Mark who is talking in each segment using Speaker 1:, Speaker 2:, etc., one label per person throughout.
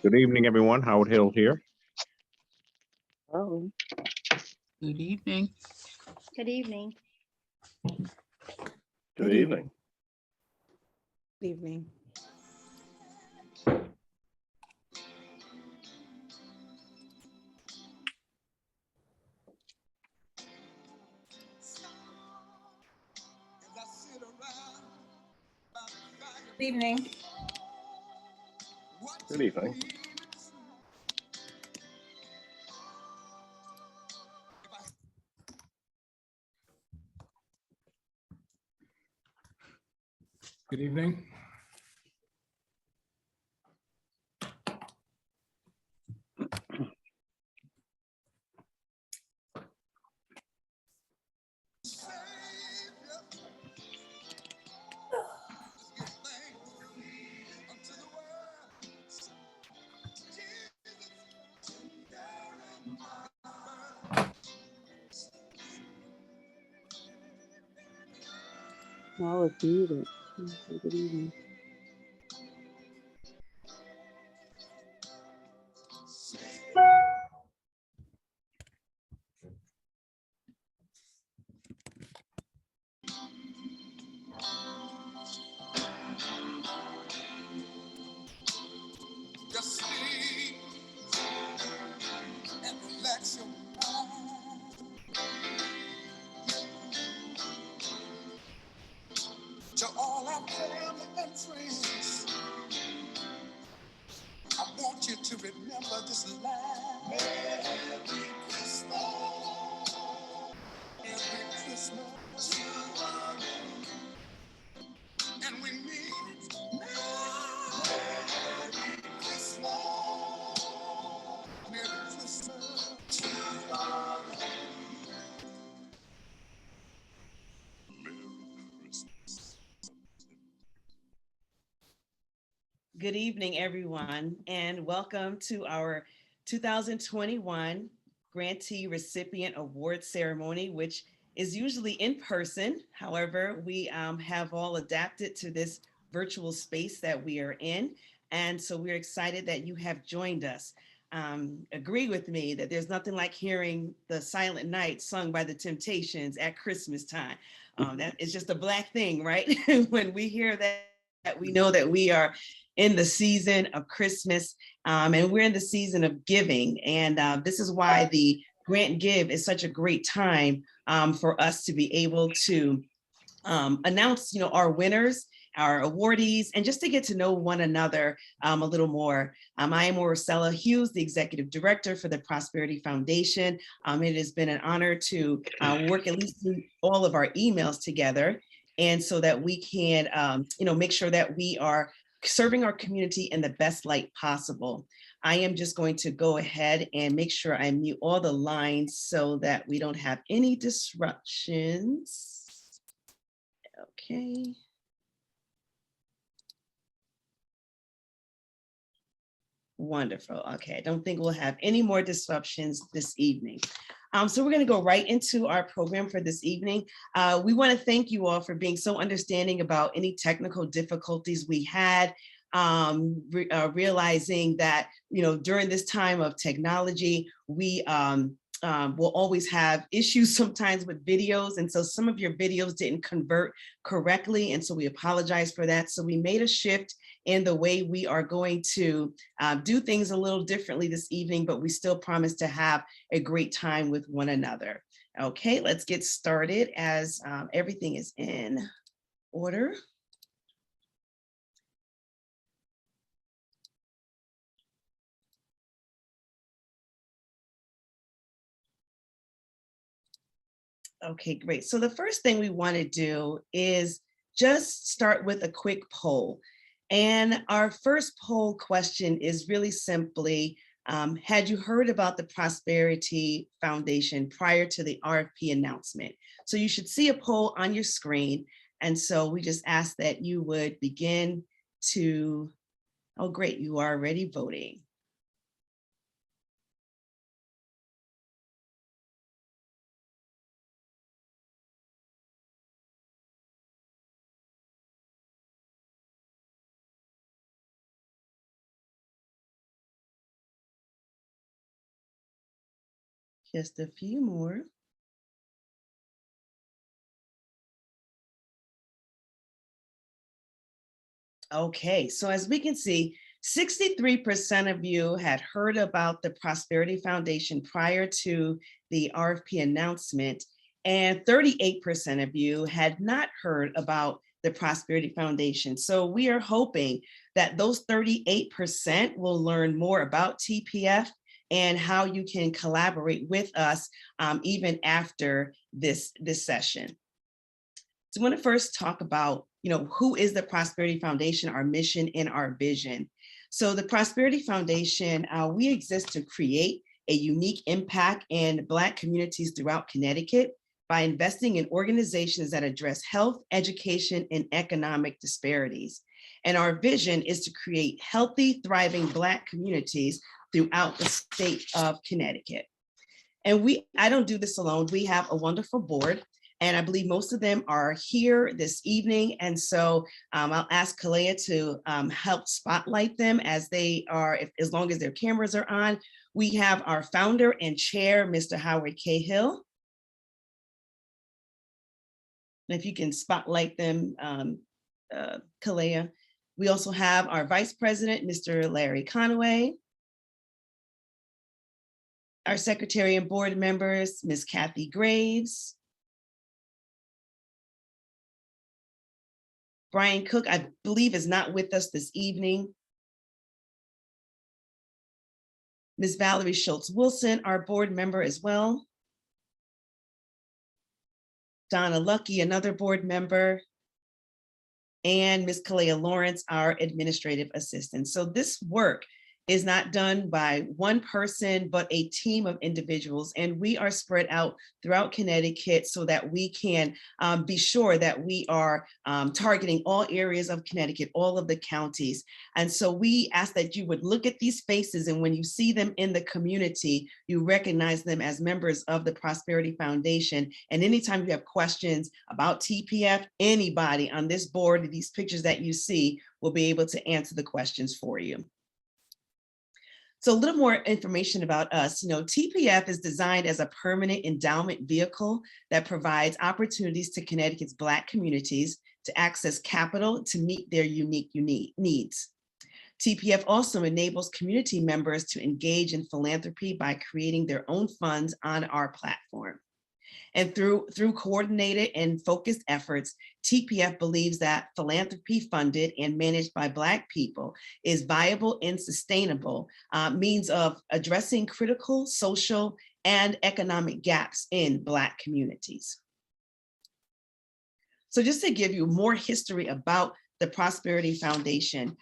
Speaker 1: Good evening, everyone. Howard Hill here.
Speaker 2: Oh,
Speaker 3: Good evening.
Speaker 4: Good evening.
Speaker 5: Good evening.
Speaker 2: good evening.
Speaker 4: Good evening.
Speaker 5: Good evening.
Speaker 6: Good evening.
Speaker 2: No, I was muted. Good evening.
Speaker 7: Just sleep and relax your mind. To all our family and friends, I want you to remember this line. Merry Christmas. Merry Christmas. And we mean it now. Merry Christmas. Merry Christmas to all.
Speaker 3: Good evening, everyone, and welcome to our 2021 Grantee Recipient Award Ceremony, which is usually in person. However, we have all adapted to this virtual space that we are in. And so we're excited that you have joined us. Agree with me that there's nothing like hearing the Silent Night sung by the Temptations at Christmas time. That is just a Black thing, right? When we hear that, we know that we are in the season of Christmas, and we're in the season of giving. And this is why the Grant Give is such a great time for us to be able to announce, our winners, our awardees, and just to get to know one another a little more. I am Oracella Hughes, the Executive Director for the Prosperity Foundation. It has been an honor to work at least through all of our emails together, and so that we can, make sure that we are serving our community in the best light possible. I am just going to go ahead and make sure I mute all the lines so that we don't have any disruptions. Okay. Wonderful. Okay, I don't think we'll have any more disruptions this evening. So we're going to go right into our program for this evening. We want to thank you all for being so understanding about any technical difficulties we had, realizing that, during this time of technology, we will always have issues sometimes with videos. And so some of your videos didn't convert correctly. And so we apologize for that. So we made a shift in the way we are going to do things a little differently this evening, but we still promise to have a great time with one another. Okay, let's get started as everything is in order. Okay, great. So the first thing we want to do is just start with a quick poll. And our first poll question is really simply, had you heard about the Prosperity Foundation prior to the RFP announcement? So you should see a poll on your screen. And so we just ask that you would begin to, oh great, you are already voting. Just a few more. Okay, so as we can see, 63% of you had heard about the Prosperity Foundation prior to the RFP announcement, and 38% of you had not heard about the Prosperity Foundation. So we are hoping that those 38% will learn more about TPF and how you can collaborate with us even after this session. So I want to first talk about, who is the Prosperity Foundation, our mission and our vision. So the Prosperity Foundation, we exist to create a unique impact in Black communities throughout Connecticut by investing in organizations that address health, education, and economic disparities. And our vision is to create healthy, thriving Black communities throughout the state of Connecticut. And I don't do this alone. We have a wonderful board, and I believe most of them are here this evening. And so I'll ask Kalea to help spotlight them as they are, as long as their cameras are on. We have our founder and chair, Mr. Howard Cahill. And if you can spotlight them, Kalea. We also have our vice president, Mr. Larry Conaway. Our secretary and board members, Ms. Kathy Graves. Brian Cook, I believe, is not with us this evening. Ms. Valerie Schultz-Wilson, our board member as well. Donna Lucky, another board member. And Ms. Kalea Lawrence, our administrative assistant. So this work is not done by one person, but a team of individuals. And we are spread out throughout Connecticut so that we can be sure that we are targeting all areas of Connecticut, all of the counties. And so we ask that you would look at these faces, and when you see them in the community, you recognize them as members of the Prosperity Foundation. And anytime you have questions about TPF, anybody on this board, these pictures that you see, will be able to answer the questions for you. So a little more information about us. TPF is designed as a permanent endowment vehicle that provides opportunities to Connecticut's Black communities to access capital to meet their unique needs. TPF also enables community members to engage in philanthropy by creating their own funds on our platform. And through coordinated and focused efforts, TPF believes that philanthropy funded and managed by Black people is viable and sustainable means of addressing critical social and economic gaps in Black communities. So just to give you more history about the Prosperity Foundation,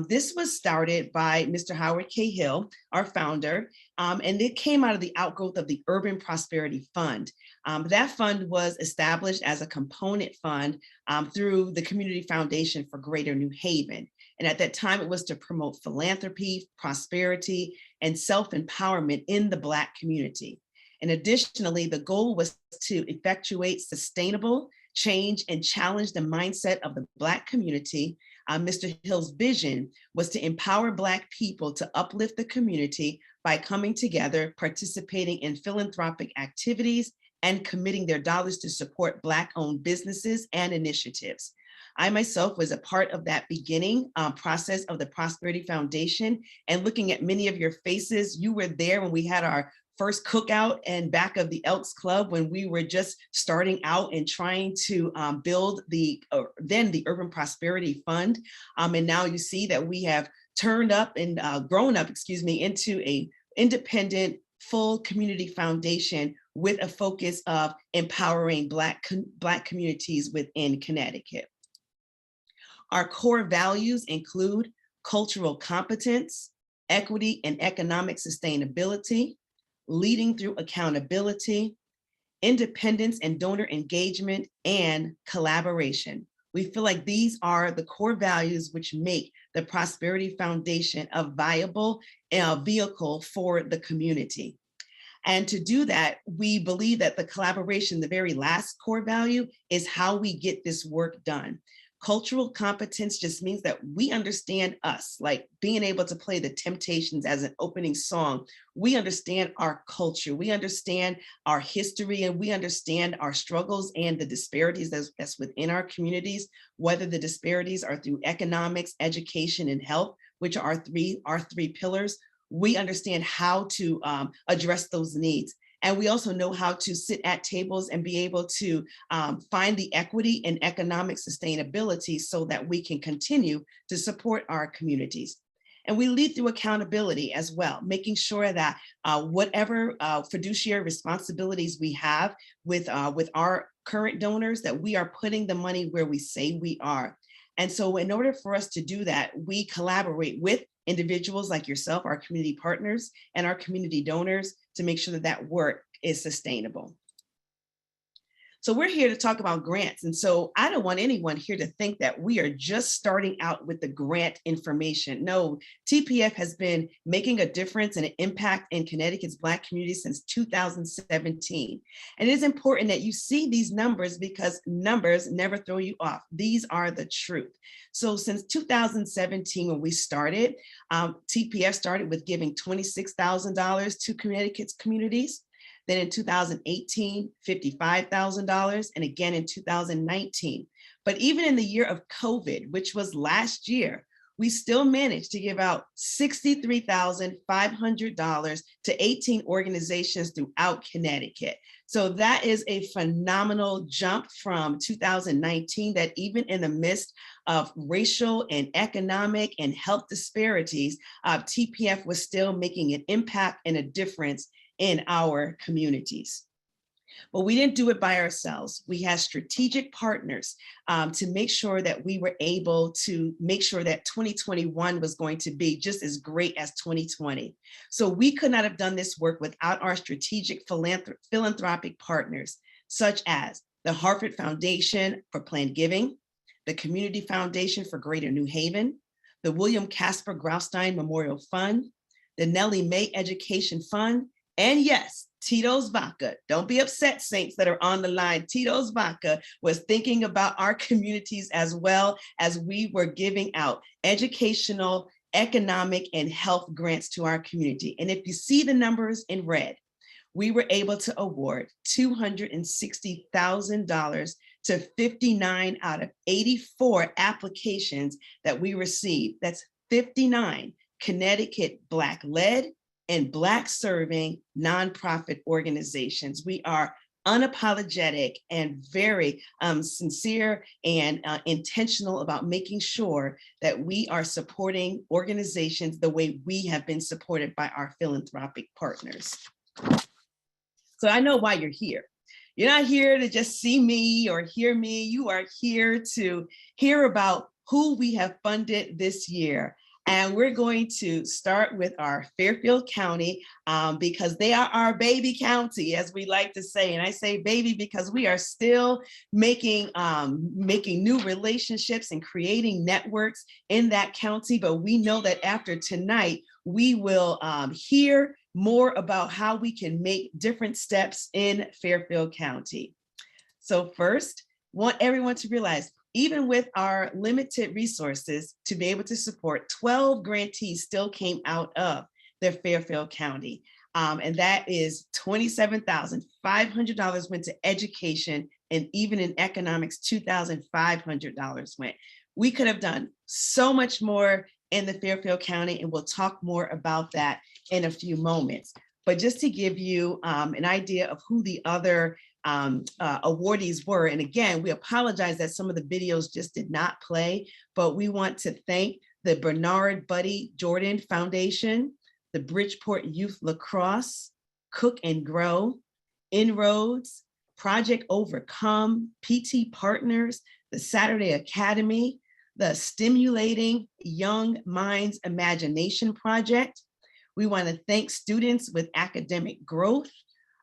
Speaker 3: this was started by Mr. Howard Cahill, our founder, and it came out of the outgrowth of the Urban Prosperity Fund. That fund was established as a component fund through the Community Foundation for Greater New Haven. And at that time, it was to promote philanthropy, prosperity, and self-empowerment in the Black community. And additionally, the goal was to effectuate sustainable change and challenge the mindset of the Black community. Mr. Hill's vision was to empower Black people to uplift the community by coming together, participating in philanthropic activities, and committing their dollars to support Black-owned businesses and initiatives. I myself was a part of that beginning process of the Prosperity Foundation, and looking at many of your faces, you were there when we had our first cookout and back of the Elks Club, when we were just starting out and trying to build then the Urban Prosperity Fund. And now you see that we have turned up and grown up, into a independent, full community foundation with a focus of empowering Black communities within Connecticut. Our core values include cultural competence, equity and economic sustainability, leading through accountability, independence and donor engagement, and collaboration. We feel like these are the core values which make the Prosperity Foundation a viable vehicle for the community. And to do that, we believe that the collaboration, the very last core value, is how we get this work done. Cultural competence just means that we understand us, like being able to play the Temptations as an opening song. We understand our culture, we understand our history, and we understand our struggles and the disparities that's within our communities, whether the disparities are through economics, education, and health, which are our three pillars. We understand how to address those needs. And we also know how to sit at tables and be able to find the equity and economic sustainability so that we can continue to support our communities. And we lead through accountability as well, making sure that whatever fiduciary responsibilities we have with our current donors, that we are putting the money where we say we are. And so in order for us to do that, we collaborate with individuals like yourself, our community partners, and our community donors to make sure that that work is sustainable. So we're here to talk about grants. And so I don't want anyone here to think that we are just starting out with the grant information. No, TPF has been making a difference and an impact in Connecticut's Black community since 2017. And it is important that you see these numbers because numbers never throw you off. These are the truth. So since 2017, when we started, TPF started with giving $26,000 to Connecticut's communities. Then in 2018, $55,000, and again in 2019. But even in the year of COVID, which was last year, we still managed to give out $63,500 to 18 organizations throughout Connecticut. So that is a phenomenal jump from 2019, that even in the midst of racial and economic and health disparities, TPF was still making an impact and a difference in our communities. But we didn't do it by ourselves. We had strategic partners to make sure that we were able to make sure that 2021 was going to be just as great as 2020. So we could not have done this work without our strategic philanthropic partners, such as the Hartford Foundation for Planned Giving, the Community Foundation for Greater New Haven, the William Casper Graustein Memorial Fund, the Nellie Mae Education Fund, and yes, Tito's Vodka. Don't be upset, Saints that are on the line. Tito's Vodka was thinking about our communities as well as we were giving out educational, economic, and health grants to our community. And if you see the numbers in red, we were able to award $260,000 to 59 out of 84 applications that we received. That's 59 Connecticut Black-led and Black serving nonprofit organizations. We are unapologetic and very sincere and intentional about making sure that we are supporting organizations the way we have been supported by our philanthropic partners. So I know why you're here. You're not here to just see me or hear me. You are here to hear about who we have funded this year. And we're going to start with our Fairfield County because they are our baby county, as we like to say. And I say baby because we are still making new relationships and creating networks in that county. But we know that after tonight, we will hear more about how we can make different steps in Fairfield County. So first, want everyone to realize, even with our limited resources to be able to support, 12 grantees still came out of the Fairfield County. And that is $27,500 went to education and even in economics, $2,500 went. We could have done so much more in the Fairfield County, and we'll talk more about that in a few moments. But just to give you an idea of who the other awardees were, and again, we apologize that some of the videos just did not play, but we want to thank the Bernard Buddy Jordan Foundation, the Bridgeport Youth Lacrosse, Cook and Grow, Inroads, Project Overcome, PT Partners, the Saturday Academy, the Stimulating Young Minds Imagination Project. We want to thank students with academic growth,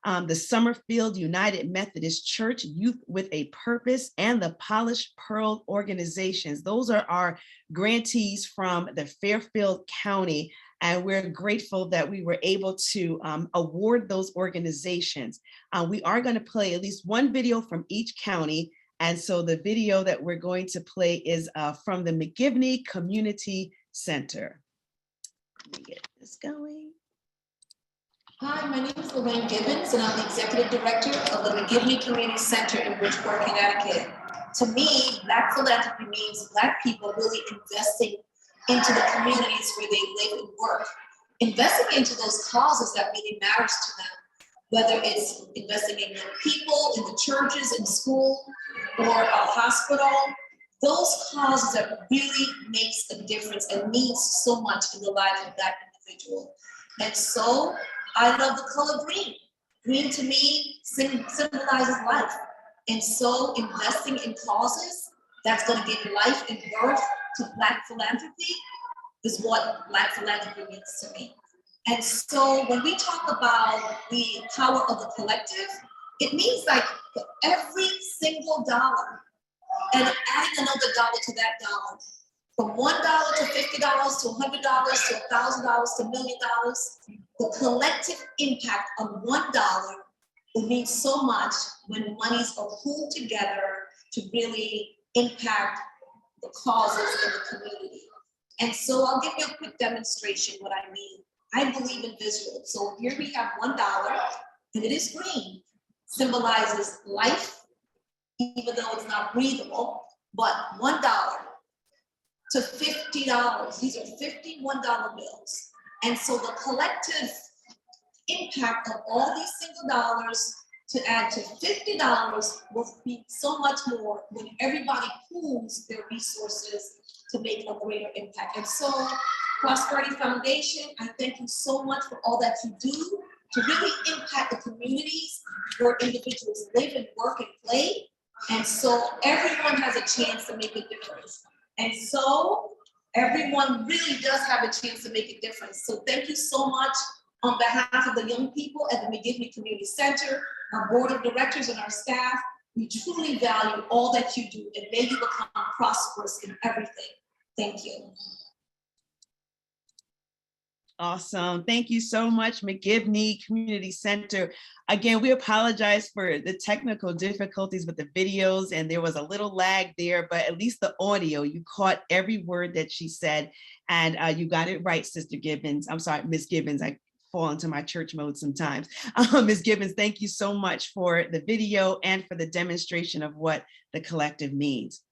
Speaker 3: the Summerfield United Methodist Church Youth with a Purpose, and the Polished Pearl organizations. Those are our grantees from the Fairfield County, and we're grateful that we were able to award those organizations. We are going to play at least one video from each county. And so the video that we're going to play is from the McGivney Community Center. Let me get this going.
Speaker 5: Hi, my name is Lorraine Gibbons, and I'm the Executive Director of the McGivney Community Center in Bridgeport, Connecticut. To me, Black philanthropy means Black people really investing into the communities where they live and work, investing into those causes that really matters to them, whether it's investing in young people, in the churches, in school, or a hospital. Those causes that really makes a difference and means so much in the life of that individual. And so I love the color green. Green to me symbolizes life. And so investing in causes that's going to give life and birth to Black philanthropy is what Black philanthropy means to me. And so when we talk about the power of the collective, it means like for every single dollar and adding another dollar to that dollar, from $1 to $50 to $100 to $1,000 to $1 million, the collective impact of $1 will mean so much when monies are pooled together to really impact the causes in the community. And so I'll give you a quick demonstration what I mean. I believe in visuals. So here we have $1, and it is green, symbolizes life, even though it's not breathable, but $1 to $50. These are $51 bills. And so the collective impact of all these single dollars to add to $50 will be so much more when everybody pools their resources to make a greater impact. And so Prosperity Foundation, I thank you so much for all that you do to really impact the communities where individuals live and work and play. And so everyone has a chance to make a difference. And so everyone really does have a chance to make a difference. So thank you so much on behalf of the young people at the McGivney Community Center, our board of directors and our staff. We truly value all that you do, and may you become prosperous in everything. Thank you.
Speaker 3: Awesome. Thank you so much, McGivney Community Center. Again, we apologize for the technical difficulties with the videos, and there was a little lag there, but at least the audio, you caught every word that she said, and you got it right, Sister Gibbons. I'm sorry, Miss Gibbons. I fall into my church mode sometimes. Ms. Gibbons, thank you so much for the video and for the demonstration of what the collective means.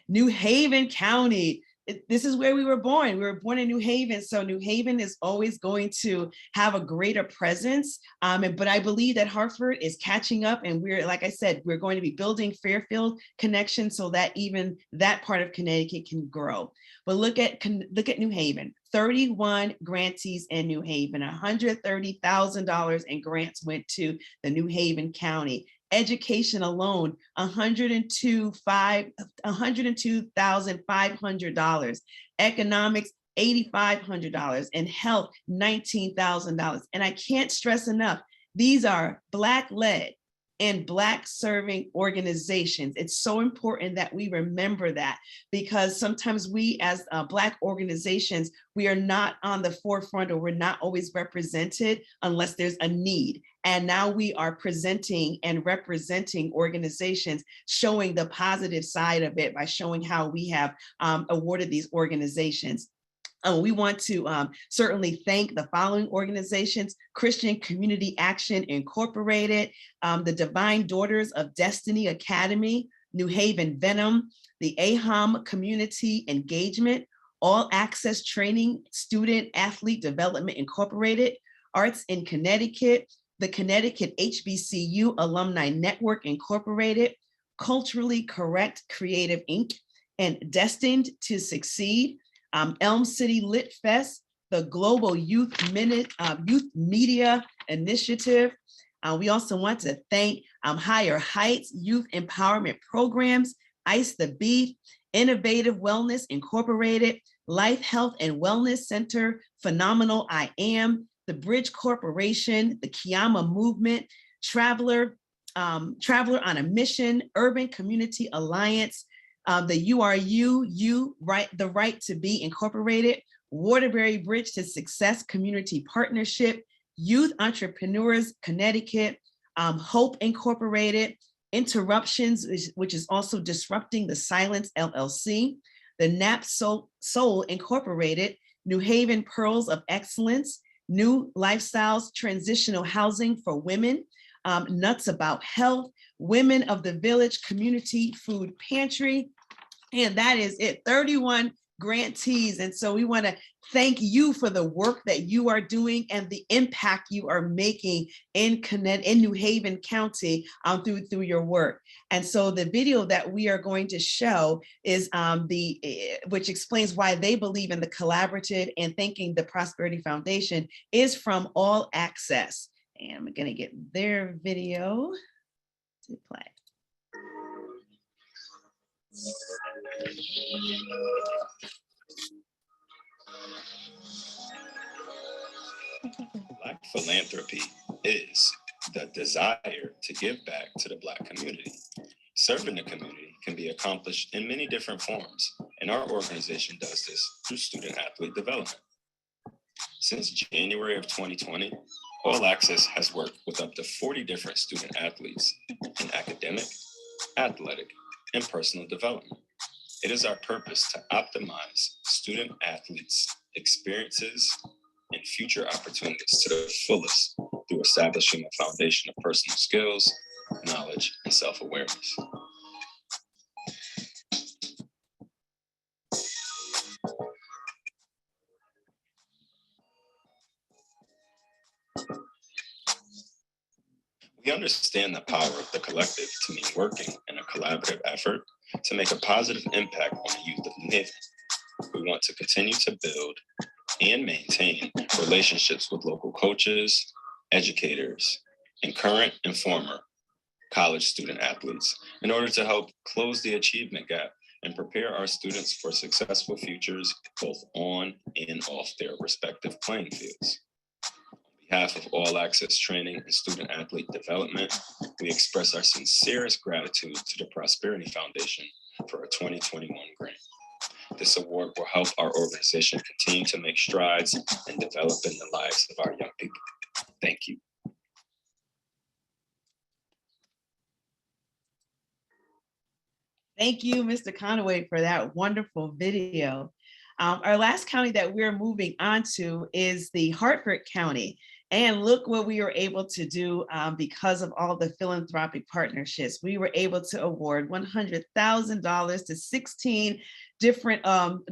Speaker 3: New Haven County. This is where we were born. We were born in New Haven. So New Haven is always going to have a greater presence. But I believe that Hartford is catching up. And we're, like I said, we're going to be building Fairfield connection so that even that part of Connecticut can grow. But look at New Haven, 31 grantees in New Haven, $130,000 in grants went to the New Haven County. Education alone, $102,500. Economics, $8,500. And health, $19,000. And I can't stress enough, these are Black-led and Black serving organizations. It's so important that we remember that, because sometimes we as Black organizations, we are not on the forefront, or we're not always represented unless there's a need. And now we are presenting and representing organizations, showing the positive side of it by showing how we have awarded these organizations. We want to certainly thank the following organizations: Christian Community Action Incorporated, the Divine Daughters of Destiny Academy, New Haven Venom, the AHAM Community Engagement, All Access Training, Student Athlete Development Incorporated, Arts in Connecticut, the Connecticut HBCU Alumni Network Incorporated, Culturally Correct Creative Inc., and Destined to Succeed, Elm City Lit Fest, the Global Youth Media Initiative. We also want to thank Higher Heights Youth Empowerment Programs, Ice the Beef, Innovative Wellness Incorporated, Life Health and Wellness Center, Phenomenal I Am, the Bridge Corporation, the Kiyama Movement, Traveler on a Mission, Urban Community Alliance, the the Right to Be Incorporated, Waterbury Bridge to Success Community Partnership, Youth Entrepreneurs Connecticut, Hope Incorporated, Interruptions, which is also Disrupting the Silence LLC, the NAP Soul Incorporated, New Haven Pearls of Excellence, New Lifestyles Transitional Housing for Women, Nuts About Health, Women of the Village Community Food Pantry, and that is it, 31 grantees. And so we want to thank you for the work that you are doing and the impact you are making in New Haven County through your work. And so the video that we are going to show is which explains why they believe in the collaborative and thanking the Prosperity Foundation, is from All Access. And I'm going to get their video to play.
Speaker 6: Black philanthropy is the desire to give back to the Black community. Serving the community can be accomplished in many different forms, and our organization does this through student athlete development. Since January of 2020, All Access has worked with up to 40 different student athletes in academic, athletic, and personal development. It is our purpose to optimize student athletes' experiences and future opportunities to the fullest through establishing a foundation of personal skills, knowledge, and self-awareness. We understand the power of the collective to mean working in a collaborative effort to make a positive impact on the youth of New Haven. We want to continue to build and maintain relationships with local coaches, educators, and current and former college student athletes in order to help close the achievement gap and prepare our students for successful futures both on and off their respective playing fields. On behalf of All Access Training and Student Athlete Development, we express our sincerest gratitude to the Prosperity Foundation for our 2021 grant. This award will help our organization continue to make strides and develop in the lives of our young people. Thank you.
Speaker 3: Thank you, Mr. Conaway, for that wonderful video. Our last county that we're moving on to is the Hartford County. And look what we were able to do because of all the philanthropic partnerships. We were able to award $100,000 to 16 different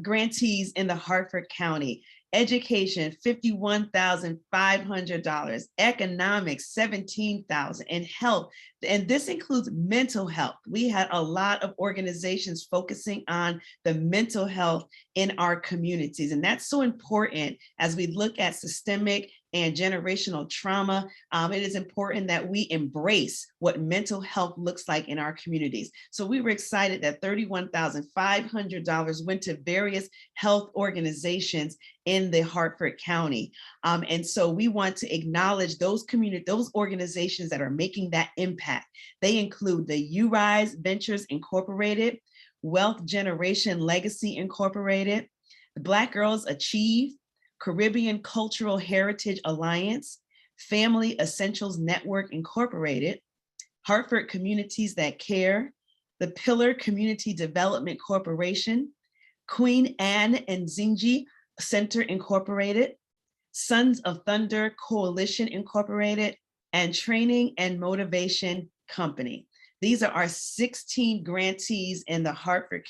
Speaker 3: grantees in the Hartford County. Education, $51,500, economics, $17,000, and health. And this includes mental health. We had a lot of organizations focusing on the mental health in our communities. And that's so important as we look at systemic and generational trauma. It is important that we embrace what mental health looks like in our communities. So we were excited that $31,500 went to various health organizations in the Hartford County. And so we want to acknowledge those organizations that are making that impact. They include the URISE Ventures Incorporated, Wealth Generation Legacy Incorporated, the Black Girls Achieve, Caribbean Cultural Heritage Alliance, Family Essentials Network Incorporated, Hartford Communities That Care, the Pillar Community Development Corporation, Queen Anne and Zinji Center Incorporated, Sons of Thunder Coalition Incorporated, and Training and Motivation Company. These are our 16 grantees in the Hartford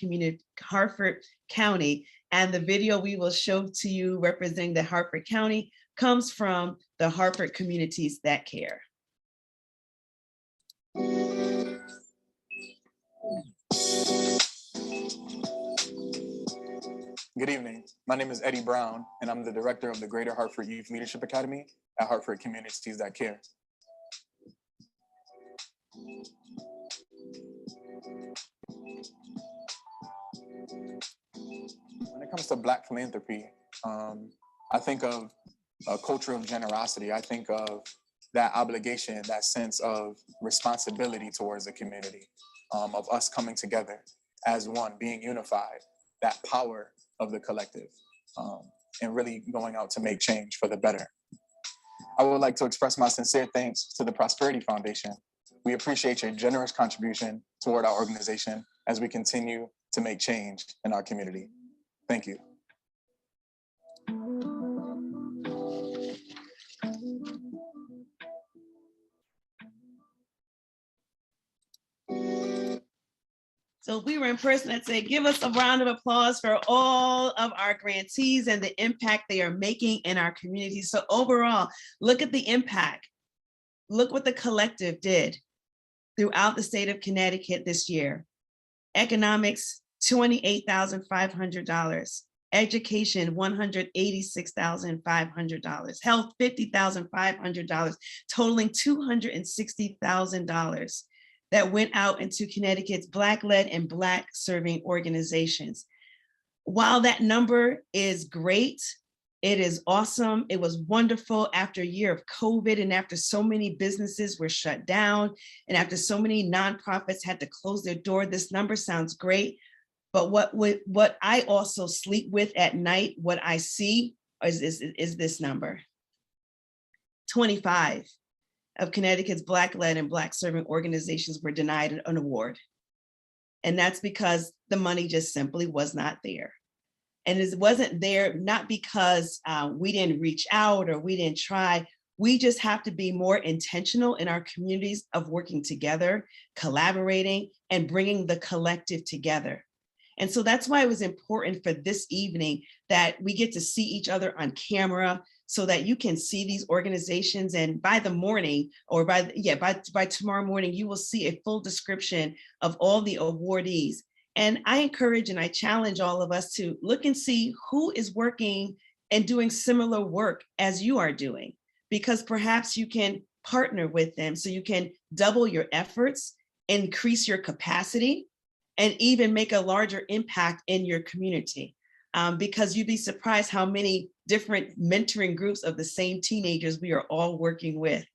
Speaker 3: County. And the video we will show to you representing the Hartford County comes from the Hartford Communities That Care.
Speaker 8: Good evening. My name is Eddie Brown, and I'm the director of the Greater Hartford Youth Leadership Academy at Hartford Communities That Care. When it comes to Black philanthropy, I think of a culture of generosity. I think of that obligation, that sense of responsibility towards the community, of us coming together as one, being unified, that power of the collective, and really going out to make change for the better. I would like to express my sincere thanks to the Prosperity Foundation. We appreciate your generous contribution toward our organization as we continue to make change in our community. Thank you.
Speaker 3: So if we were in person, I'd say, give us a round of applause for all of our grantees and the impact they are making in our community. So overall, look at the impact. Look what the collective did throughout the state of Connecticut this year. Economics, $28,500. Education, $186,500. Health, $50,500, totaling $260,000 that went out into Connecticut's Black-led and Black-serving organizations. While that number is great, it is awesome. It was wonderful after a year of COVID and after so many businesses were shut down and after so many nonprofits had to close their door. This number sounds great, but what I also sleep with at night, what I see is this number. 25 of Connecticut's Black-led and Black-serving organizations were denied an award. And that's because the money just simply was not there. And it wasn't there, not because we didn't reach out or we didn't try. We just have to be more intentional in our communities of working together, collaborating, and bringing the collective together. And so that's why it was important for this evening that we get to see each other on camera so that you can see these organizations. And by the morning, or by tomorrow morning, you will see a full description of all the awardees. And I encourage and I challenge all of us to look and see who is working and doing similar work as you are doing, because perhaps you can partner with them so you can double your efforts, increase your capacity, and even make a larger impact in your community. Because you'd be surprised how many different mentoring groups of the same teenagers we are all working with.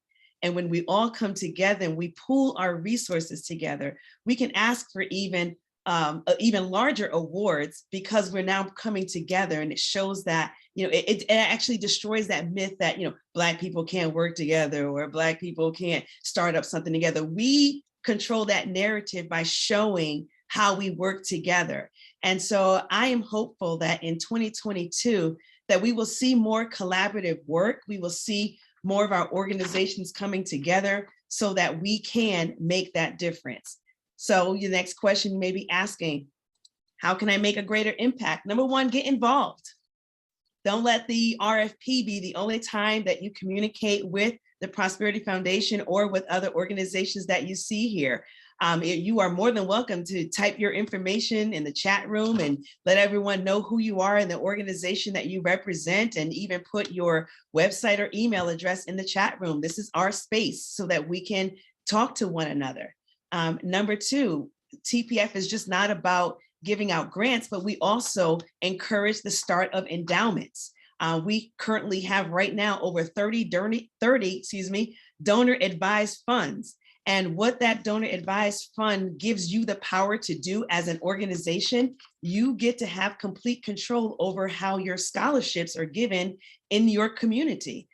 Speaker 3: And when we all come together and we pool our resources together, we can ask for even larger awards because we're now coming together, and it shows that, it actually destroys that myth that, Black people can't work together or Black people can't start up something together. We control that narrative by showing how we work together. And so I am hopeful that in 2022, that we will see more collaborative work. We will see more of our organizations coming together so that we can make that difference. So your next question you may be asking, how can I make a greater impact? Number one, get involved. Don't let the RFP be the only time that you communicate with the Prosperity Foundation or with other organizations that you see here. You are more than welcome to type your information in the chat room and let everyone know who you are and the organization that you represent, and even put your website or email address in the chat room. This is our space so that we can talk to one another. Number two, TPF is just not about giving out grants, but we also encourage the start of endowments. We currently have right now over 30 donor advised funds. And what that donor advised fund gives you the power to do as an organization, you get to have complete control over how your scholarships are given in your community.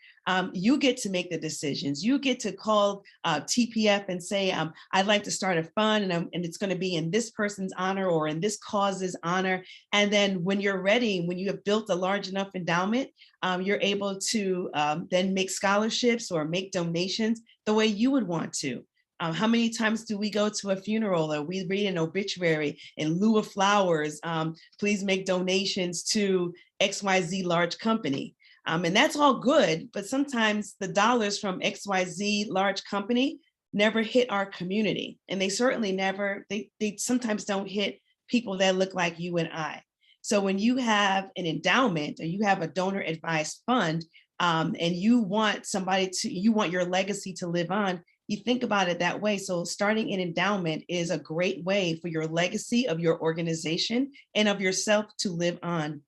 Speaker 3: you get to make the decisions. You get to call TPF and say, I'd like to start a fund and it's going to be in this person's honor or in this cause's honor. And then when you're ready, when you have built a large enough endowment, you're able to then make scholarships or make donations the way you would want to. How many times do we go to a funeral or we read an obituary in lieu of flowers? Please make donations to XYZ large company. And that's all good, but sometimes the dollars from XYZ large company never hit our community. And they certainly never, they sometimes don't hit people that look like you and I. So when you have an endowment or you have a donor advised fund and you want you want your legacy to live on, you think about it that way. So starting an endowment is a great way for your legacy of your organization and of yourself to live on.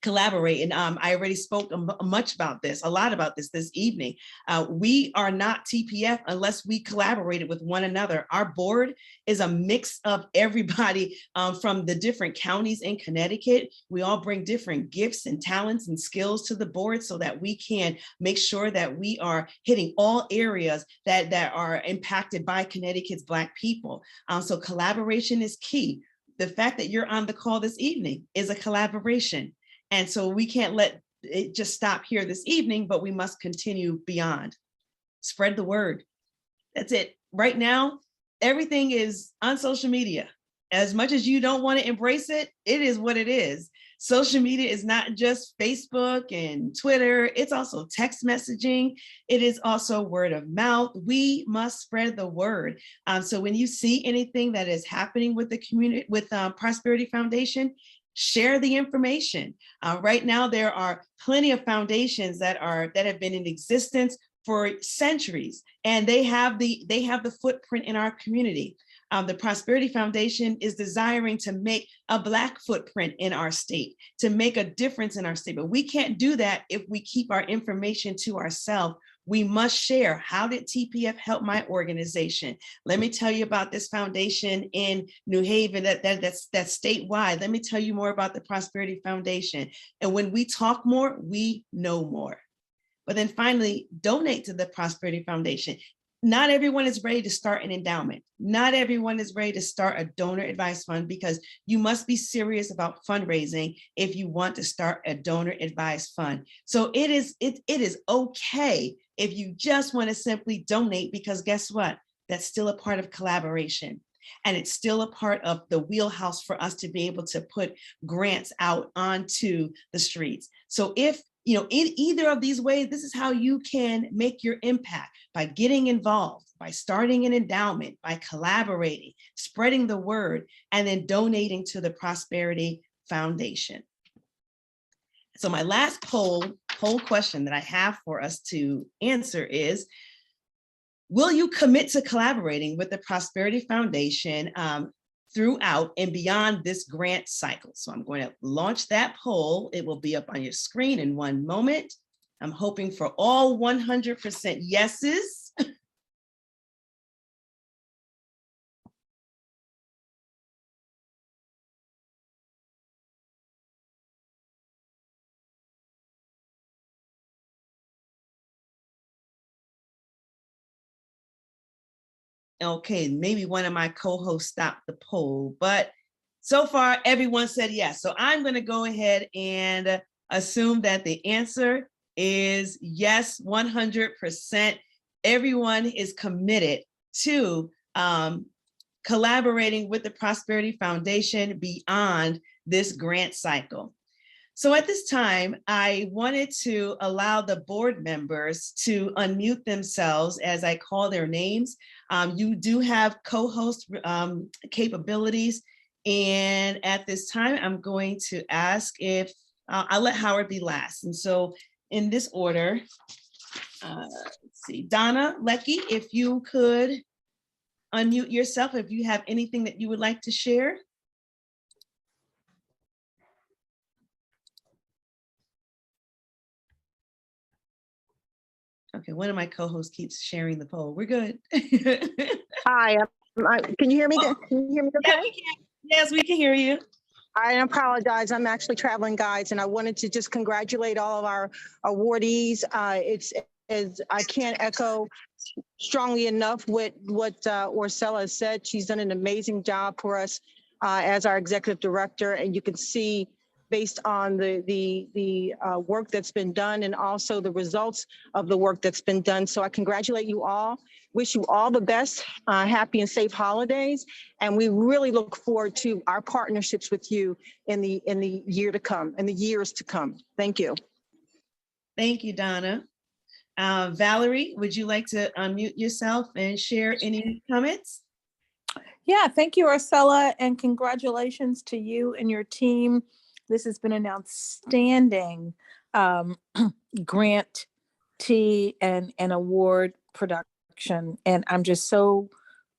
Speaker 3: Collaborate. And I already spoke a lot about this evening. We are not TPF unless we collaborated with one another. Our board is a mix of everybody from the different counties in Connecticut. We all bring different gifts and talents and skills to the board so that we can make sure that we are hitting all areas that are impacted by Connecticut's Black people. So collaboration is key. The fact that you're on the call this evening is a collaboration. And so we can't let it just stop here this evening, but we must continue beyond. Spread the word. That's it. Right now, everything is on social media. As much as you don't want to embrace it, it is what it is. Social media is not just Facebook and Twitter. It's also text messaging. It is also word of mouth. We must spread the word. So when you see anything that is happening with the community, with Prosperity Foundation, share the information. Right now, there are plenty of foundations that have been in existence for centuries, and they have the footprint in our community. The Prosperity Foundation is desiring to make a Black footprint in our state, to make a difference in our state, but we can't do that if we keep our information to ourselves. We must share. How did TPF help my organization? Let me tell you about this foundation in New Haven that's statewide. Let me tell you more about the Prosperity Foundation. And when we talk more, we know more. But then finally, donate to the Prosperity Foundation. Not everyone is ready to start an endowment. Not everyone is ready to start a donor advised fund, because you must be serious about fundraising if you want to start a donor advised fund. So it is okay if you just want to simply donate, because guess what? That's still a part of collaboration. And it's still a part of the wheelhouse for us to be able to put grants out onto the streets. So if in either of these ways, this is how you can make your impact: by getting involved, by starting an endowment, by collaborating, spreading the word, and then donating to the Prosperity Foundation. So my last poll question that I have for us to answer is, will you commit to collaborating with the Prosperity Foundation throughout and beyond this grant cycle? So I'm going to launch that poll. It will be up on your screen in one moment. I'm hoping for all 100% yeses. Okay, maybe one of my co-hosts stopped the poll, but so far everyone said yes. So I'm going to go ahead and assume that the answer is yes, 100%. Everyone is committed to collaborating with the Prosperity Foundation beyond this grant cycle. So at this time, I wanted to allow the board members to unmute themselves as I call their names. You do have co-host capabilities. And at this time, I'm going to ask if, I'll let Howard be last. And so in this order, let's see, Donna Leckie, if you could unmute yourself, if you have anything that you would like to share. Okay, one of my co-hosts keeps sharing the poll. We're good.
Speaker 9: Hi, can you hear me? Can you hear me okay?
Speaker 3: Yeah, we can. Yes, we can hear you.
Speaker 9: I apologize. I'm actually traveling guides, and I wanted to just congratulate all of our awardees. I can't echo strongly enough what Orcella said. She's done an amazing job for us as our executive director, and you can see based on the work that's been done and also the results of the work that's been done. So I congratulate you all. Wish you all the best, happy and safe holidays, and we really look forward to our partnerships with you in the year to come, in the years to come. Thank you.
Speaker 3: Thank you, Donna. Valerie, would you like to unmute yourself and share any comments?
Speaker 10: Yeah, thank you, Ursula, and congratulations to you and your team. This has been an outstanding grantee and award production, and I'm just so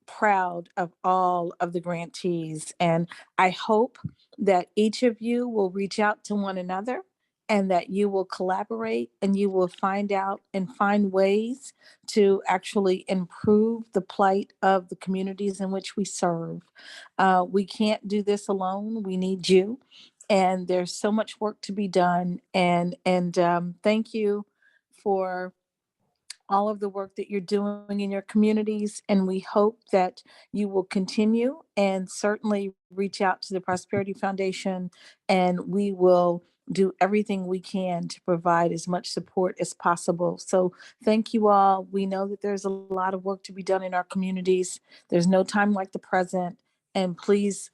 Speaker 10: proud of all of the grantees. And I hope that each of you will reach out to one another and that you will collaborate and you will find out and find ways to actually improve the plight of the communities in which we serve. We can't do this alone. We need you. And there's so much work to be done. And thank you for all of the work that you're doing in your communities. And we hope that you will continue and certainly reach out to the Prosperity Foundation, and we will do everything we can to provide as much support as possible. So thank you all. We know that there's a lot of work to be done in our communities. There's no time like the present. And please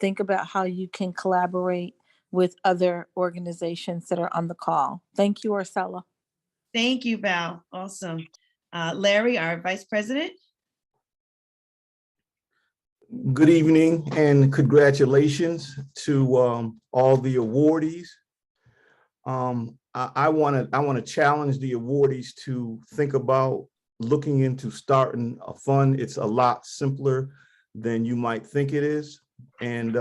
Speaker 10: think about how you can collaborate with other organizations that are on the call. Thank you, Ursula.
Speaker 3: Thank you, Val. Awesome. Larry, our Vice President.
Speaker 1: Good evening and congratulations to all the awardees. I want to challenge the awardees to think about looking into starting a fund. It's a lot simpler than you might think it is. And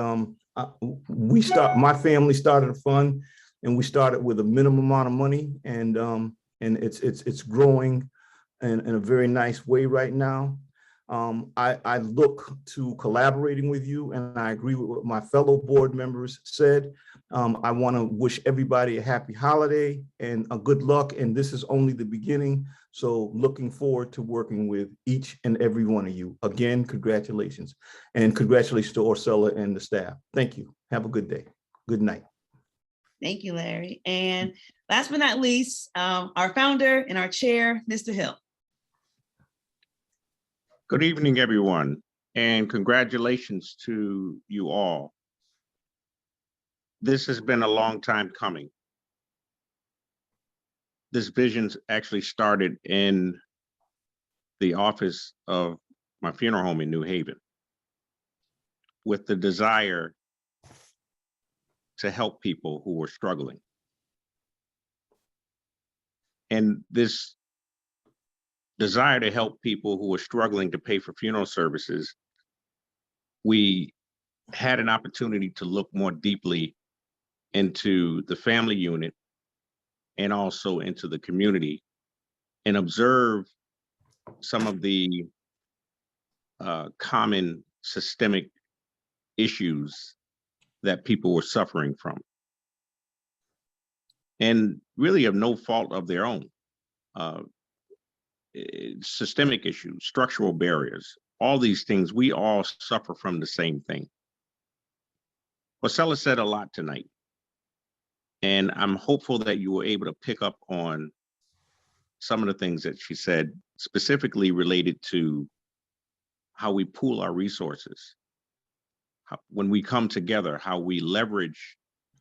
Speaker 1: my family started a fund, and we started with a minimum amount of money, and it's growing in a very nice way right now. I look to collaborating with you, and I agree with what my fellow board members said. I want to wish everybody a happy holiday and a good luck, and this is only the beginning. So looking forward to working with each and every one of you. Again, congratulations, and congratulations to Ursula and the staff. Thank you. Have a good day. Good night.
Speaker 3: Thank you, Larry. And last but not least, our founder and our chair, Mr. Hill.
Speaker 1: Good evening, everyone, and congratulations to you all. This has been a long time coming. This vision actually started in the office of my funeral home in New Haven with the desire to help people who were struggling. And this desire to help people who were struggling to pay for funeral services, we had an opportunity to look more deeply into the family unit and also into the community and observe some of the common systemic issues that people were suffering from, and really of no fault of their own. Systemic issues, structural barriers, all these things, we all suffer from the same thing. Ursula said a lot tonight, and I'm hopeful that you were able to pick up on some of the things that she said, specifically related to how we pool our resources, when we come together, how we leverage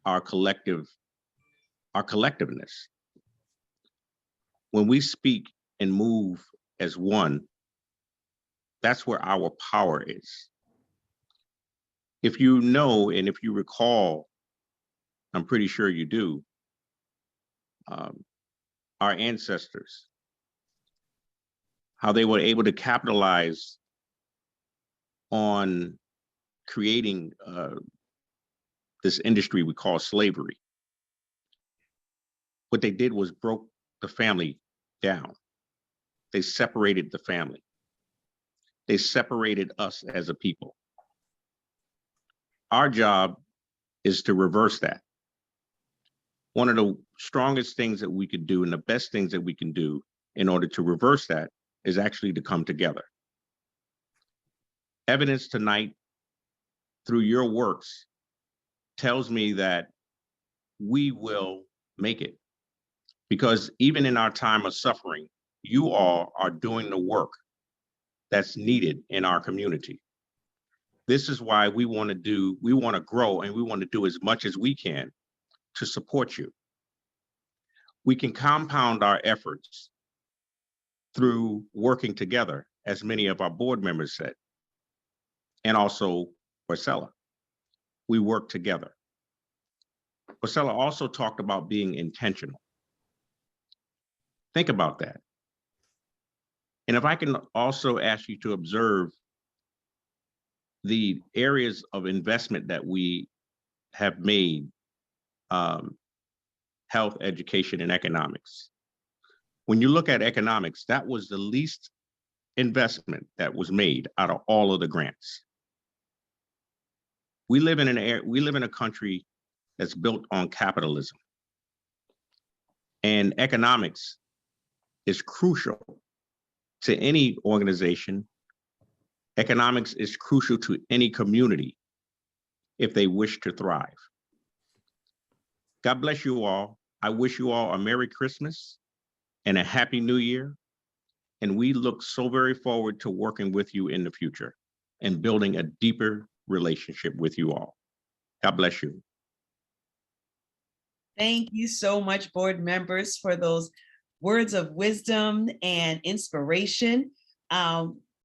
Speaker 1: our collectiveness. When we speak and move as one, that's where our power is. If you know, and if you recall, I'm pretty sure you do, our ancestors, how they were able to capitalize on creating this industry we call slavery. What they did was broke the family down. They separated the family. They separated us as a people. Our job
Speaker 11: is to reverse that. One of the strongest things that we could do and the best things that we can do in order to reverse that is actually to come together. Evidence tonight through your works tells me that we will make it, because even in our time of suffering, you all are doing the work that's needed in our community. This is why we want to grow, and we want to do as much as we can to support you. We can compound our efforts through working together, as many of our board members said, and also Marcella. We work together. Marcella also talked about being intentional. Think about that. And if I can also ask you to observe the areas of investment that we have made, health, education, and economics. When you look at economics, that was the least investment that was made out of all of the grants. We live in a country that's built on capitalism, and economics is crucial to any organization. Economics is crucial to any community if they wish to thrive. God bless you all. I wish you all a Merry Christmas and a Happy New Year. And we look so very forward to working with you in the future and building a deeper relationship with you all. God bless you.
Speaker 3: Thank you so much, board members, for those words of wisdom and inspiration.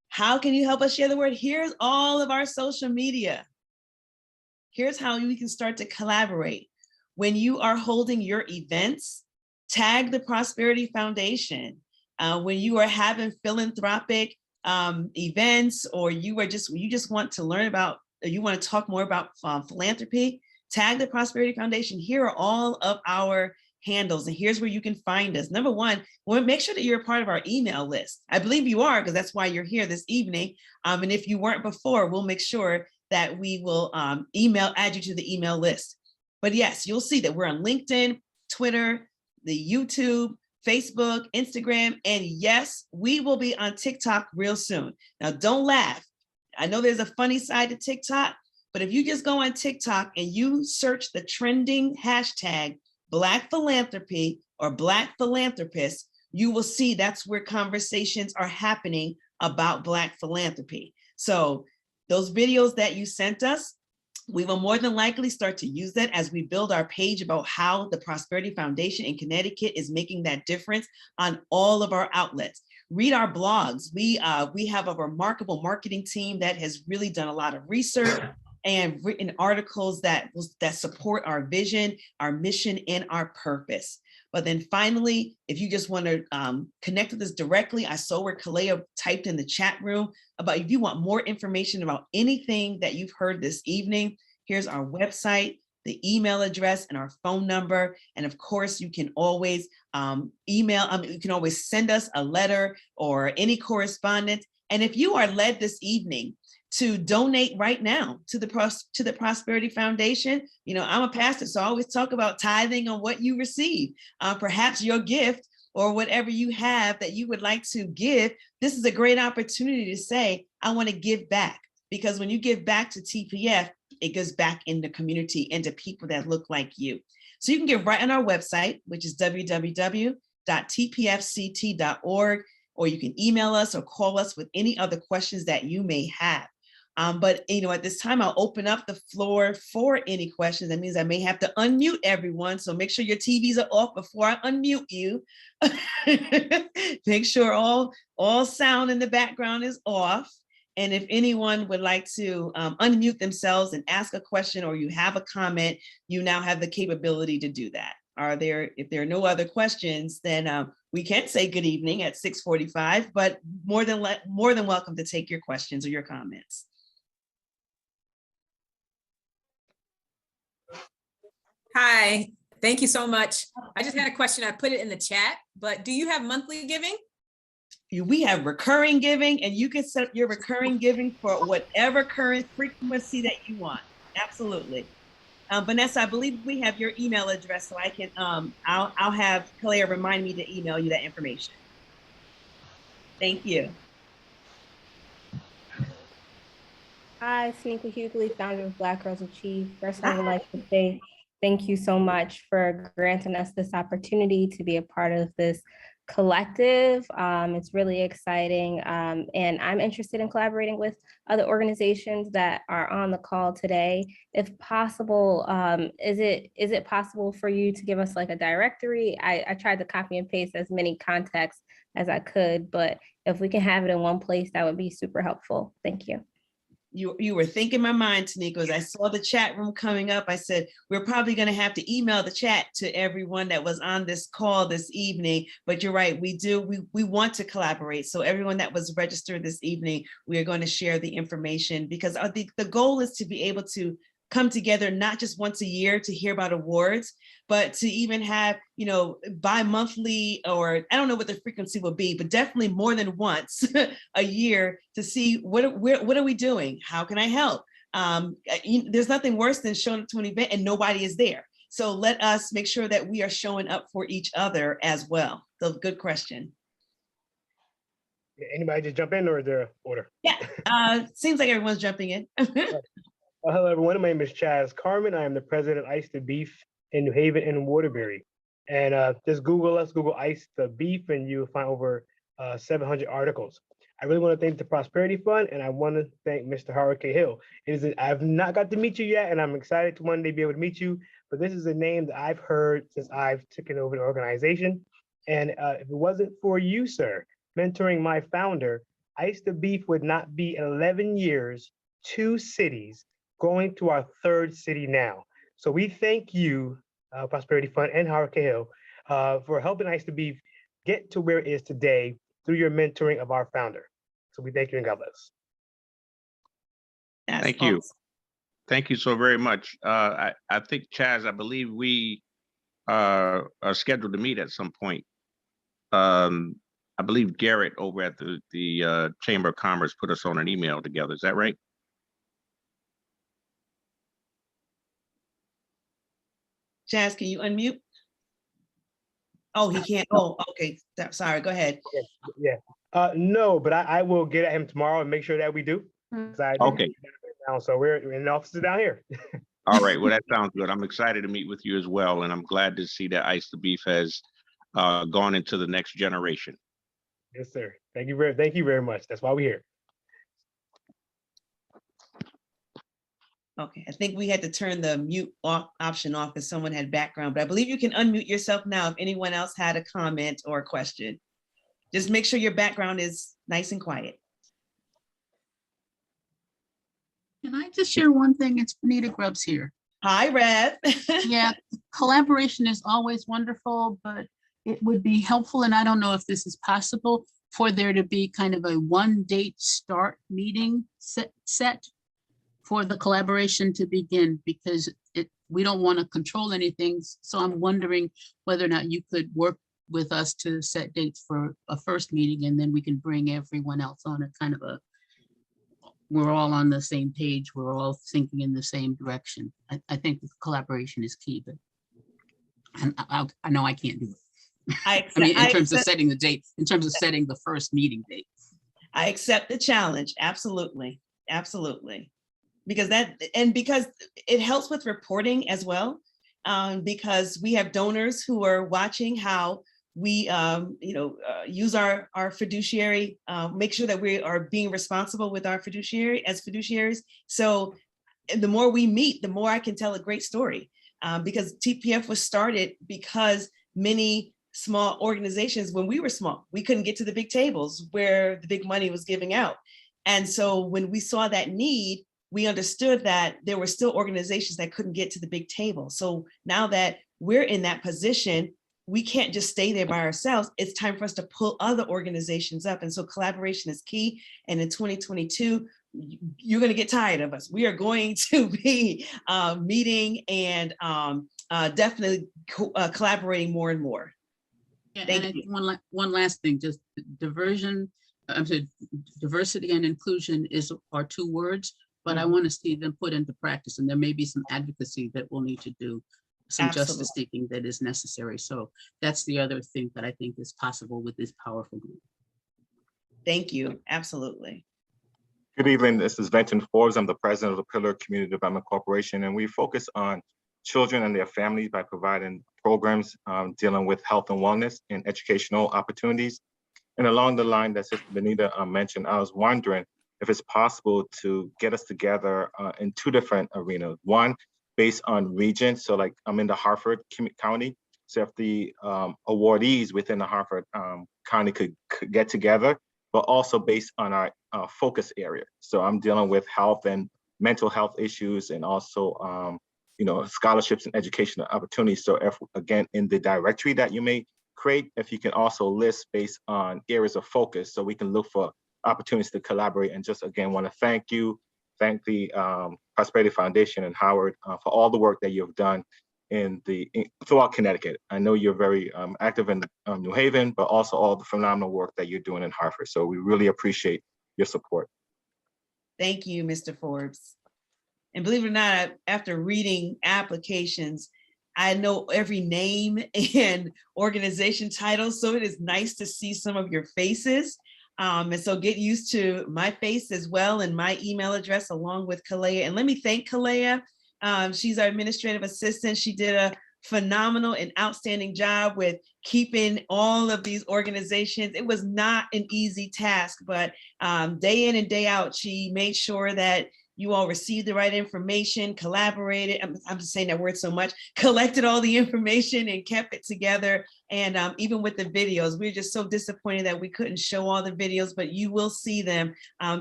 Speaker 3: How can you help us share the word? Here's all of our social media. Here's how we can start to collaborate. When you are holding your events, tag the Prosperity Foundation. When you are having philanthropic events, or you just want to learn about, or you want to talk more about philanthropy, tag the Prosperity Foundation. Here are all of our handles, and here's where you can find us. Number one, make sure that you're a part of our email list. I believe you are, because that's why you're here this evening. And if you weren't before, we'll make sure that we will add you to the email list. But yes, you'll see that we're on LinkedIn, Twitter, the YouTube, Facebook, Instagram, and yes, we will be on TikTok real soon. Now, don't laugh. I know there's a funny side to TikTok, but if you just go on TikTok and you search the trending hashtag Black Philanthropy or Black Philanthropist, you will see that's where conversations are happening about Black philanthropy. So those videos that you sent us, we will more than likely start to use that as we build our page about how the Prosperity Foundation in Connecticut is making that difference on all of our outlets. Read our blogs. We have a remarkable marketing team that has really done a lot of research and written articles that support our vision, our mission, and our purpose. But then finally, if you just want to connect with us directly, I saw where Kalea typed in the chat room about if you want more information about anything that you've heard this evening, here's our website, the email address, and our phone number. And of course, you can always you can always send us a letter or any correspondence. And if you are led this evening to donate right now to the Prosperity Foundation, you know, I'm a pastor, so I always talk about tithing on what you receive. Perhaps your gift or whatever you have that you would like to give, this is a great opportunity to say, I want to give back. Because when you give back to TPF, it goes back in the community and to people that look like you. So you can give right on our website, which is www.tpfct.org, or you can email us or call us with any other questions that you may have. But you know, at this time, I'll open up the floor for any questions. That means I may have to unmute everyone. So make sure your TVs are off before I unmute you. Make sure all sound in the background is off. And if anyone would like to unmute themselves and ask a question, or you have a comment, you now have the capability to do that. If there are no other questions, then we can say good evening at 6:45, but more than welcome to take your questions or your comments.
Speaker 12: Hi, thank you so much. I just had a question. I put it in the chat, but do you have monthly giving?
Speaker 3: We have recurring giving, and you can set up your recurring giving for whatever current frequency that you want. Absolutely. Vanessa, I believe we have your email address, so I can, I'll have Claire remind me to email you that information. Thank you.
Speaker 13: Hi, Tanika Hughley, founder of Black Girls Achieve. First, I would like to say thank you so much for granting us this opportunity to be a part of this collective. It's really exciting, and I'm interested in collaborating with other organizations that are on the call today. If possible, is it possible for you to give us like a directory? I tried to copy and paste as many contacts as I could, but if we can have it in one place, that would be super helpful. Thank you.
Speaker 3: You were thinking my mind, Tanika. As I saw the chat room coming up, I said, we're probably going to have to email the chat to everyone that was on this call this evening. But you're right, we want to collaborate. So everyone that was registered this evening, we are going to share the information, because the goal is to be able to come together not just once a year to hear about awards, but to even have, bi-monthly, or I don't know what the frequency will be, but definitely more than once a year to see what are we doing? How can I help? There's nothing worse than showing up to an event and nobody is there. So let us make sure that we are showing up for each other as well. So good question.
Speaker 14: Anybody just jump in, or is there an order?
Speaker 3: Yeah, seems like everyone's jumping in.
Speaker 14: Hello, everyone. My name is Chaz Carmen. I am the president of Ice the Beef in New Haven and Waterbury. And just Google us, Google Ice the Beef, and you'll find over 700 articles. I really want to thank the Prosperity Fund, and I want to thank Mr. Howard K. Hill. I've not got to meet you yet, and I'm excited to one day be able to meet you, but this is a name that I've heard since I've taken over the organization. And if it wasn't for you, sir, mentoring my founder, Ice the Beef would not be 11 years, 2 cities, going to our 3rd city now. So we thank you, Prosperity Fund and Howard K. Hill, for helping Ice the Beef get to where it is today through your mentoring of our founder. So we thank you and God bless.
Speaker 11: Thank you. Thank you so very much. I think, Chaz, I believe we are scheduled to meet at some point. I believe Garrett over at the Chamber of Commerce put us on an email together. Is that right?
Speaker 3: Chaz, can you unmute? Oh, he can't. Oh, okay. Sorry, go ahead.
Speaker 14: Yeah. No, but I will get at him tomorrow and make sure that we do.
Speaker 11: Okay.
Speaker 14: So we're in the offices down here.
Speaker 11: All right. Well, that sounds good. I'm excited to meet with you as well. And I'm glad to see that Ice the Beef has gone into the next generation.
Speaker 14: Yes, sir. Thank you very much. That's why we're here.
Speaker 3: Okay, I think we had to turn the mute option off because someone had background, but I believe you can unmute yourself now if anyone else had a comment or a question. Just make sure your background is nice and quiet.
Speaker 15: Can I just share one thing? It's Benita Grubbs here.
Speaker 3: Hi, Rev.
Speaker 15: Yeah, collaboration is always wonderful, but it would be helpful, and I don't know if this is possible, for there to be kind of a one date start meeting set for the collaboration to begin, because we don't want to control anything. So I'm wondering whether or not you could work with us to set dates for a first meeting, and then we can bring everyone else on a kind of we're all on the same page, we're all thinking in the same direction. I think the collaboration is key, but I know I can't do it. I mean, in terms of setting the date, in terms of setting the first meeting date.
Speaker 3: I accept the challenge. Absolutely. Absolutely. Because it helps with reporting as well. Because we have donors who are watching how we use our fiduciary, make sure that we are being responsible with our fiduciaries. So the more we meet, the more I can tell a great story. Because TPF was started because many small organizations, when we were small, we couldn't get to the big tables where the big money was giving out. And so when we saw that need, we understood that there were still organizations that couldn't get to the big table. So now that we're in that position, we can't just stay there by ourselves. It's time for us to pull other organizations up. And so collaboration is key. And in 2022, you're going to get tired of us. We are going to be meeting and definitely collaborating more and more.
Speaker 15: Yeah, and one last thing, just diversity and inclusion are 2 words, but I want to see them put into practice, and there may be some advocacy that we'll need to do, some
Speaker 3: Absolutely.
Speaker 15: justice seeking that is necessary. So that's the other thing that I think is possible with this powerful group.
Speaker 3: Thank you. Absolutely.
Speaker 16: Good evening. This is Venton Forbes. I'm the president of the Pillar Community Development Corporation, and we focus on children and their families by providing programs dealing with health and wellness and educational opportunities. And along the line that Sister Benita mentioned, I was wondering if it's possible to get us together in two different arenas. One, based on region. So like I'm in the Harford County. So if the awardees within the Harford County could get together, but also based on our focus area. So I'm dealing with health and mental health issues, and also scholarships and educational opportunities. So if, again, in the directory that you may create, if you can also list based on areas of focus, so we can look for opportunities to collaborate. And just again, want to thank the Prosperity Foundation and Howard for all the work that you've done throughout Connecticut. I know you're very active in New Haven, but also all the phenomenal work that you're doing in Hartford. So we really appreciate your support.
Speaker 3: Thank you, Mr. Forbes. And believe it or not, after reading applications, I know every name and organization title. So it is nice to see some of your faces. And so get used to my face as well, and my email address along with Kalea. And let me thank Kalea. She's our administrative assistant. She did a phenomenal and outstanding job with keeping all of these organizations. It was not an easy task, but day in and day out, she made sure that you all received the right information, collaborated. I'm just saying that word so much, collected all the information and kept it together. And even with the videos, we were just so disappointed that we couldn't show all the videos, but you will see them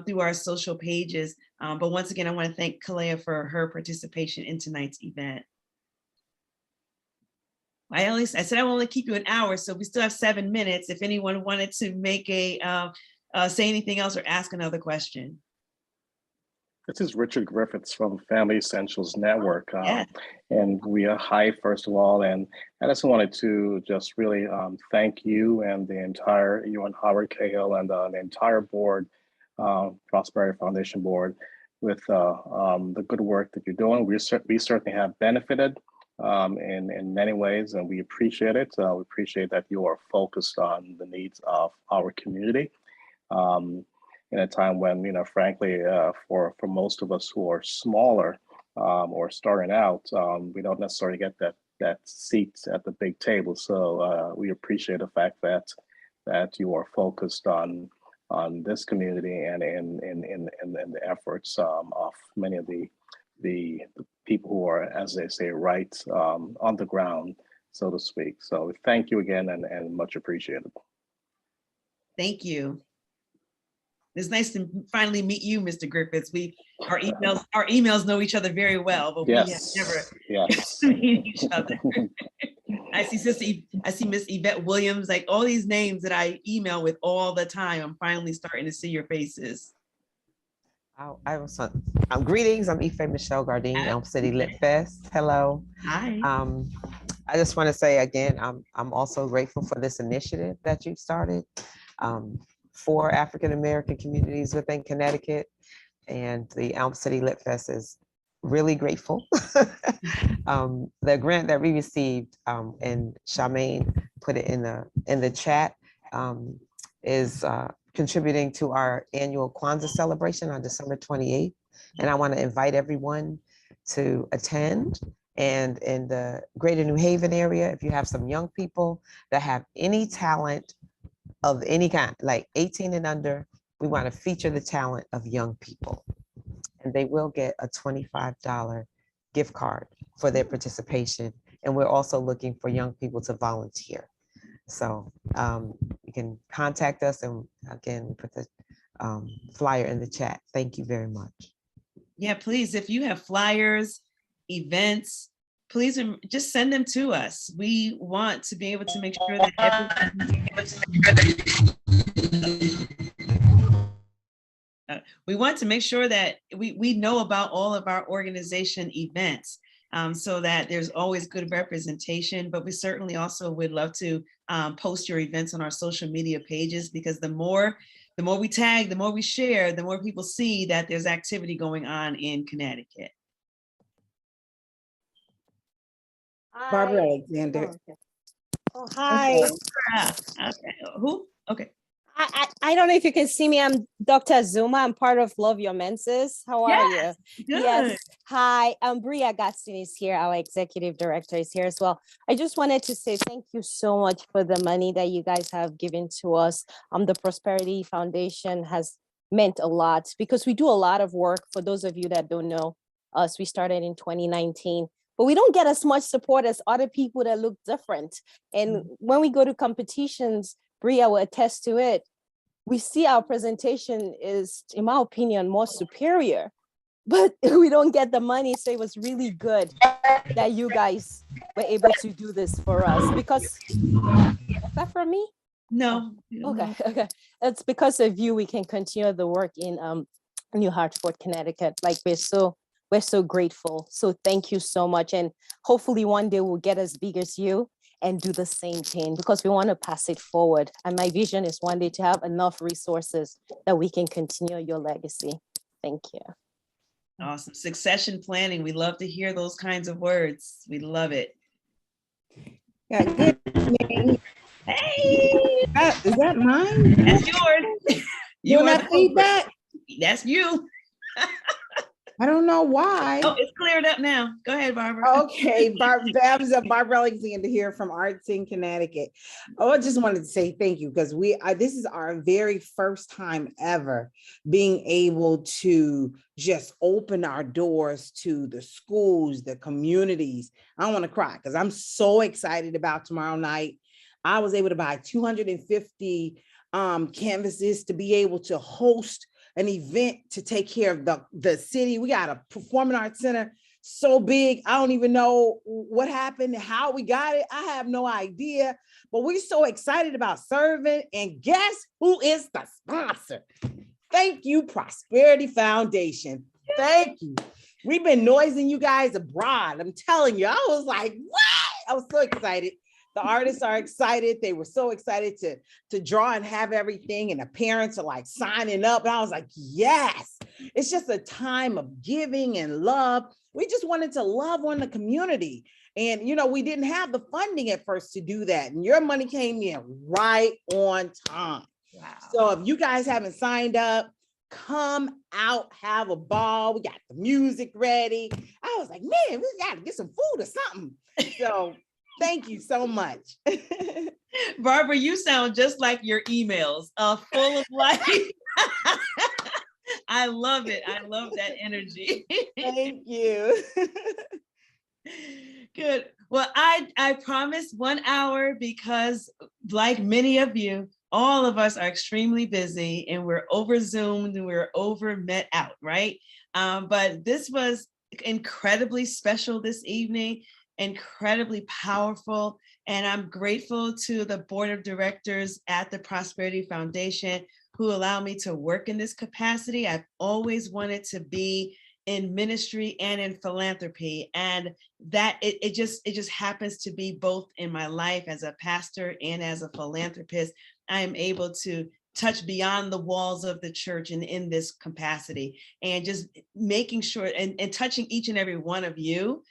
Speaker 3: through our social pages. But once again, I want to thank Kalea for her participation in tonight's event. I said I will only keep you an hour, so we still have 7 minutes. If anyone wanted to make say anything else or ask another question.
Speaker 17: This is Richard Griffiths from Family Essentials Network.
Speaker 3: Yes.
Speaker 17: And we are hi, first of all. And I just wanted to just really thank you and the entire, you and Howard Cahill and the entire board, Prosperity Foundation board, with the good work that you're doing. We certainly have benefited in many ways, and we appreciate it. We appreciate that you are focused on the needs of our community. In a time when, frankly, for most of us who are smaller or starting out, we don't necessarily get that seat at the big table. So we appreciate the fact that you are focused on this community and in the efforts of many of the people who are, as they say, right on the ground, so to speak. So thank you again, and much appreciated.
Speaker 3: Thank you. It's nice to finally meet you, Mr. Griffiths. Our emails know each other very well, but
Speaker 17: yes.
Speaker 3: we have never
Speaker 17: yes.
Speaker 3: met each other. I see Miss Yvette Williams, like all these names that I email with all the time. I'm finally starting to see your faces.
Speaker 18: Greetings. I'm Ife Michelle Gardine, Elm City Lit Fest. Hello.
Speaker 3: Hi.
Speaker 18: I just want to say again, I'm also grateful for this initiative that you've started for African American communities within Connecticut, and the Elm City Lit Fest is really grateful. The grant that we received, and Charmaine put it in the chat, is contributing to our annual Kwanzaa celebration on December 28th. And I want to invite everyone to attend. And in the greater New Haven area, if you have some young people that have any talent of any kind, like 18 and under, we want to feature the talent of young people. And they will get a $25 gift card for their participation. And we're also looking for young people to volunteer. So you can contact us, and again, we put the flyer in the chat. Thank you very much.
Speaker 3: Yeah, please, if you have flyers, events, please just send them to us. We want to be able to make sure that we know about all of our organization events, so that there's always good representation. But we certainly also would love to post your events on our social media pages, because the more the more we tag, the more we share, the more people see that there's activity going on in Connecticut.
Speaker 2: Barbara Alexander.
Speaker 19: Oh, hi.
Speaker 3: Okay. Who? Okay.
Speaker 19: I don't know if you can see me. I'm Dr. Zuma. I'm part of Love Your Menses. How are you?
Speaker 3: Good.
Speaker 19: Yes. Hi. Bria Gaston is here. Our executive director is here as well. I just wanted to say thank you so much for the money that you guys have given to us. The Prosperity Foundation has meant a lot because we do a lot of work. For those of you that don't know us, we started in 2019. But we don't get as much support as other people that look different. And when we go to competitions, Bria will attest to it, we see our presentation is, in my opinion, more superior, but we don't get the money. So it was really good that you guys were able to do this for us because, is that for me?
Speaker 3: No.
Speaker 19: Okay. It's because of you, we can continue the work in New Hartford, Connecticut. Like we're so grateful. So thank you so much. And hopefully one day we'll get as big as you and do the same thing because we want to pass it forward. And my vision is one day to have enough resources that we can continue your legacy. Thank you.
Speaker 3: Awesome. Succession planning. We love to hear those kinds of words. We love it.
Speaker 2: Yeah, good evening.
Speaker 3: Hey!
Speaker 2: Is that mine?
Speaker 3: That's yours.
Speaker 2: You want
Speaker 3: are
Speaker 2: that
Speaker 3: the
Speaker 2: feedback?
Speaker 3: That's you.
Speaker 2: I don't know why.
Speaker 3: Oh, it's cleared up now. Go ahead, Barbara.
Speaker 2: Okay, Barbara Alexander here from Arts in Connecticut. Oh, I just wanted to say thank you because this is our very first time ever being able to just open our doors to the schools, the communities. I don't want to cry because I'm so excited about tomorrow night. I was able to buy 250 canvases to be able to host an event to take care of the city. We got a performing arts center so big. I don't even know what happened, how we got it. I have no idea, but we're so excited about serving. And guess who is the sponsor? Thank you, Prosperity Foundation. Thank you. We've been noising you guys abroad. I'm telling you, I was like, what? I was so excited. The artists are excited. They were so excited to draw and have everything. And the parents are like signing up. And I was like, yes, it's just a time of giving and love. We just wanted to love on the community. And, we didn't have the funding at first to do that. And your money came in right on time. Wow. So if you guys haven't signed up, come out, have a ball. We got the music ready. I was like, man, we got to get some food or something. So thank you so much.
Speaker 3: Barbara, you sound just like your emails, full of life. I love it. I love that energy.
Speaker 2: Thank you.
Speaker 3: Good. Well, I promised 1 hour because like many of you, all of us are extremely busy and we're over Zoomed and we're over met out, right? But this was incredibly special this evening, incredibly powerful. And I'm grateful to the board of directors at the Prosperity Foundation who allow me to work in this capacity. I've always wanted to be in ministry and in philanthropy. And that it just happens to be both in my life as a pastor and as a philanthropist. I am able to touch beyond the walls of the church and in this capacity, and just making sure and touching each and every one of you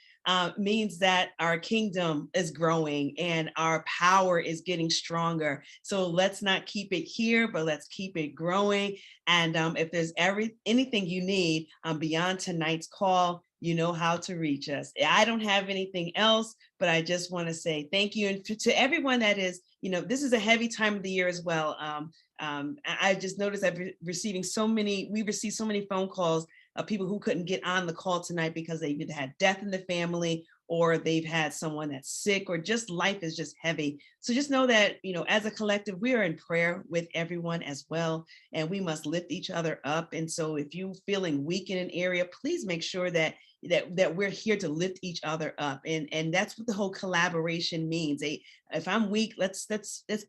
Speaker 3: means that our kingdom is growing and our power is getting stronger. So let's not keep it here, but let's keep it growing. And if there's anything you need beyond tonight's call, you know how to reach us. I don't have anything else, but I just want to say thank you. And to everyone that is, this is a heavy time of the year as well. I just noticed we received so many phone calls of people who couldn't get on the call tonight because they either had death in the family or they've had someone that's sick or just life is just heavy. So just know that, as a collective, we are in prayer with everyone as well, and we must lift each other up. And so if you're feeling weak in an area, please make sure that we're here to lift each other up. And that's what the whole collaboration means. If I'm weak, let's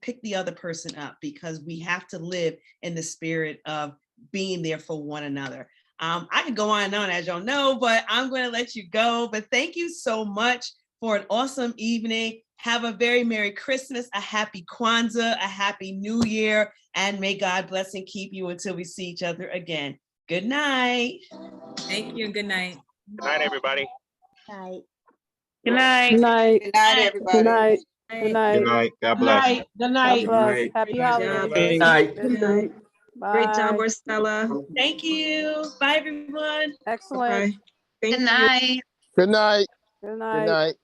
Speaker 3: pick the other person up, because we have to live in the spirit of being there for one another. I could go on and on, as y'all know, but I'm going to let you go. But thank you so much for an awesome evening. Have a very Merry Christmas, a Happy Kwanzaa, a Happy New Year, and may God bless and keep you until we see each other again. Good night.
Speaker 12: Thank you. Good night.
Speaker 11: Good night, everybody.
Speaker 19: Night.
Speaker 20: Good night.
Speaker 2: Good night,
Speaker 20: Good night,
Speaker 2: everybody.
Speaker 20: Good night. Good night.
Speaker 16: Good night. God
Speaker 20: Good
Speaker 16: bless.
Speaker 20: night. Good
Speaker 10: God
Speaker 20: night.
Speaker 10: bless. Happy holidays.
Speaker 1: Good night.
Speaker 20: Good night.
Speaker 10: Great job,
Speaker 20: Marcella.
Speaker 3: Thank you. Bye, everyone.
Speaker 10: Excellent.
Speaker 20: Good night.
Speaker 21: Good night.
Speaker 10: Good
Speaker 21: Good
Speaker 10: night.
Speaker 21: night.